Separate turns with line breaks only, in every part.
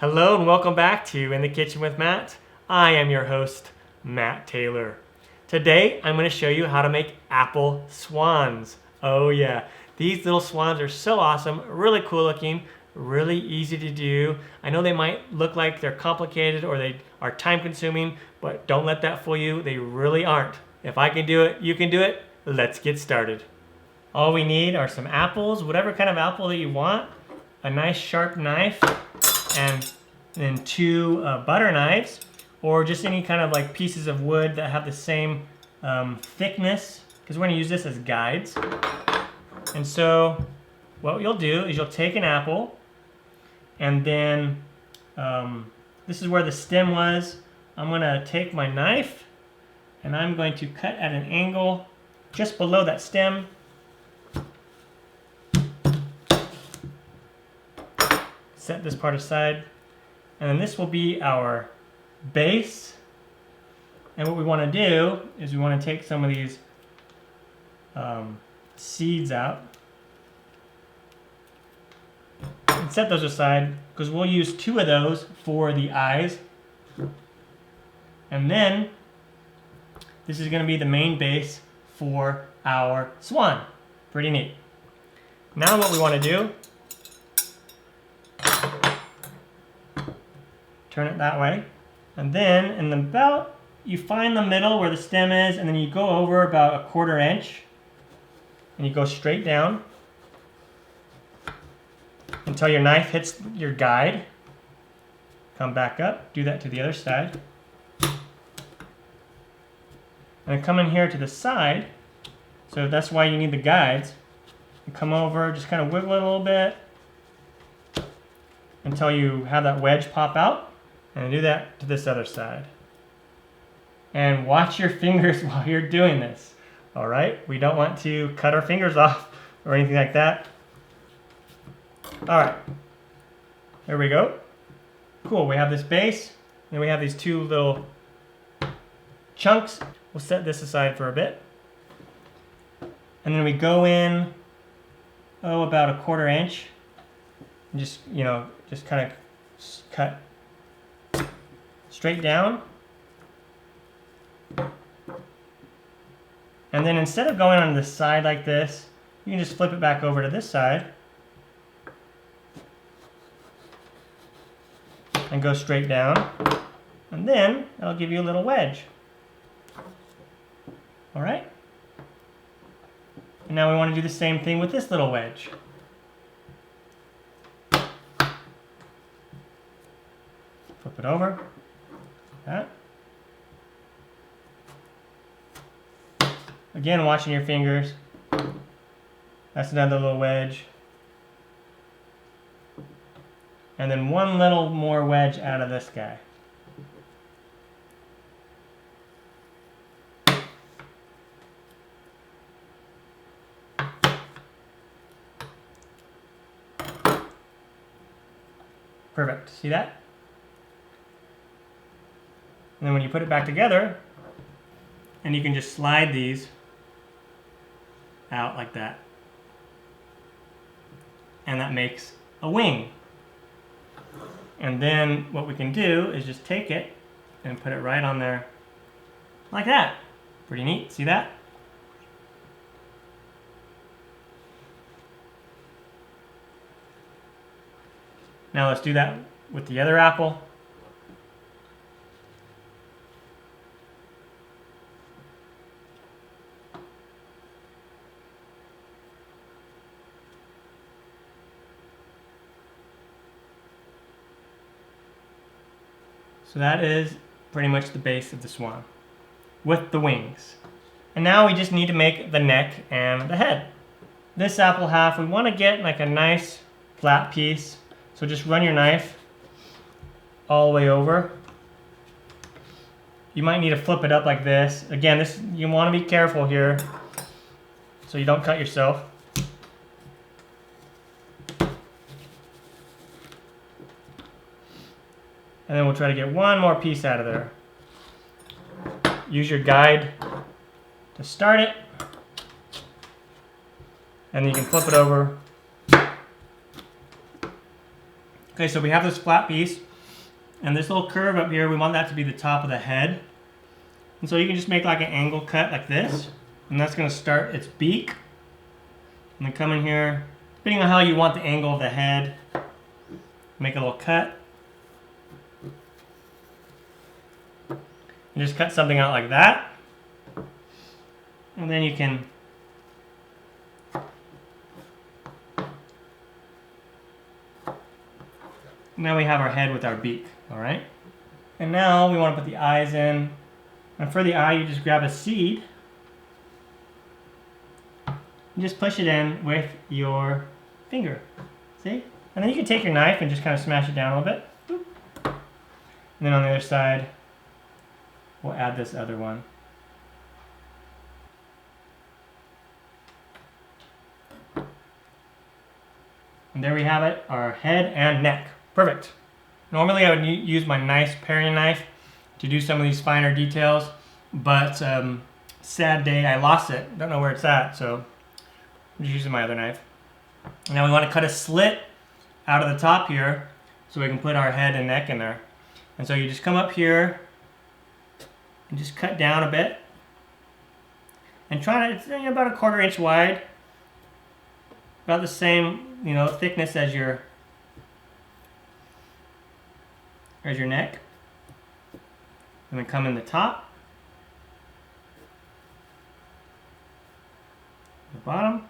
Hello and welcome back to In the Kitchen with Matt. I am your host, Matt Taylor. Today I'm going to show you how to make apple swans. Oh yeah, these little swans are so awesome, really cool looking, really easy to do. I know they might look like they're complicated or they are time consuming, but don't let that fool you, they really aren't. If I can do it, you can do it. Let's get started. All we need are some apples, whatever kind of apple that you want, a nice sharp knife, and then two butter knives, or just any kind of like pieces of wood that have the same thickness, because we're going to use this as guides. And so what you'll do is you'll take an apple, and then this is where the stem was. I'm going to take my knife and I'm going to cut at an angle just below that stem. Set this part aside. And then this will be our base. And what we want to do is we want to take some of these seeds out and set those aside, because we'll use two of those for the eyes. And then this is going to be the main base for our swan. Pretty neat. Now what we want to do, turn it that way, and then in the belt you find the middle where the stem is, and then you go over about 1/4 inch and you go straight down until your knife hits your guide. Come back up, do that to the other side, and come in here to the side. So that's why you need the guides. You come over, just kind of wiggle it a little bit until you have that wedge pop out. And do that to this other side. And watch your fingers while you're doing this. All right? We don't want to cut our fingers off or anything like that. All right. There we go. Cool. We have this base. And we have these two little chunks. We'll set this aside for a bit. And then we go in, about 1/4 inch. And just, just kind of cut straight down. And then instead of going on the side like this, you can just flip it back over to this side and go straight down. And then that'll give you a little wedge. All right? And now we want to do the same thing with this little wedge. Flip it over. That. Again, watching your fingers. That's another little wedge. And then one little more wedge out of this guy. Perfect. See that? And then when you put it back together, and you can just slide these out like that. And that makes a wing. And then what we can do is just take it and put it right on there like that. Pretty neat. See that? Now let's do that with the other apple. So that is pretty much the base of the swan with the wings. And now we just need to make the neck and the head. This apple half, we want to get like a nice flat piece. So just run your knife all the way over. You might need to flip it up like this. Again, you want to be careful here so you don't cut yourself. And then we'll try to get one more piece out of there. Use your guide to start it. And then you can flip it over. Okay, so we have this flat piece. And this little curve up here, we want that to be the top of the head. And so you can just make like an angle cut like this. And that's going to start its beak. And then come in here, depending on how you want the angle of the head, make a little cut. And just cut something out like that. And then you can now we have our head with our beak, all right? And now we want to put the eyes in. And for the eye, you just grab a seed and just push it in with your finger. See? And then you can take your knife and just kind of smash it down a little bit. Boop. And then on the other side, we'll add this other one. And there we have it, our head and neck. Perfect. Normally I would use my nice paring knife to do some of these finer details, but sad day, I lost it. Don't know where it's at, so I'm just using my other knife. Now we want to cut a slit out of the top here so we can put our head and neck in there. And so you just come up here and just cut down a bit. And try to, it's about a 1/4 inch wide. About the same, thickness as your neck. And then come in the top. The bottom.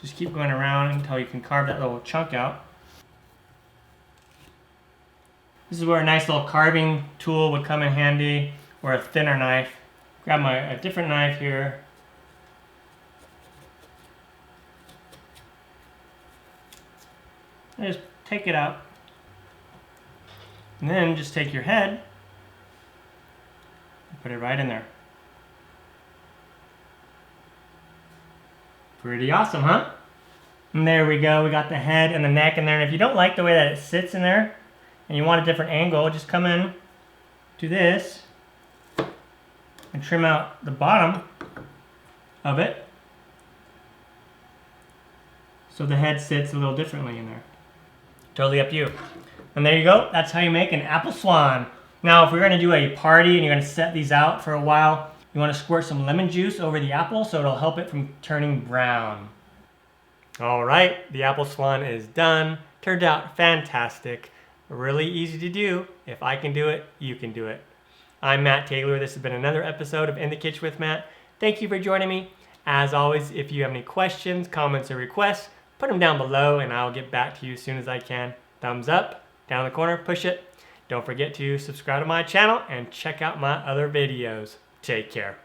Just keep going around until you can carve that little chunk out. This is where a nice little carving tool would come in handy, or a thinner knife. Grab a different knife here. And just take it out. And then just take your head and put it right in there. Pretty awesome, huh? And there we go. We got the head and the neck in there. And if you don't like the way that it sits in there and you want a different angle, just come in to this and trim out the bottom of it so the head sits a little differently in there. Totally up to you. And there you go. That's how you make an apple swan. Now, if we're going to do a party and you're going to set these out for a while, you want to squirt some lemon juice over the apple so it'll help it from turning brown. All right, the apple swan is done. Turned out fantastic. Really easy to do. If I can do it, you can do it. I'm Matt Taylor. This has been another episode of In the Kitchen with Matt. Thank you for joining me. As always, if you have any questions, comments, or requests, put them down below and I'll get back to you as soon as I can. Thumbs up, down in the corner, push it. Don't forget to subscribe to my channel and check out my other videos. Take care.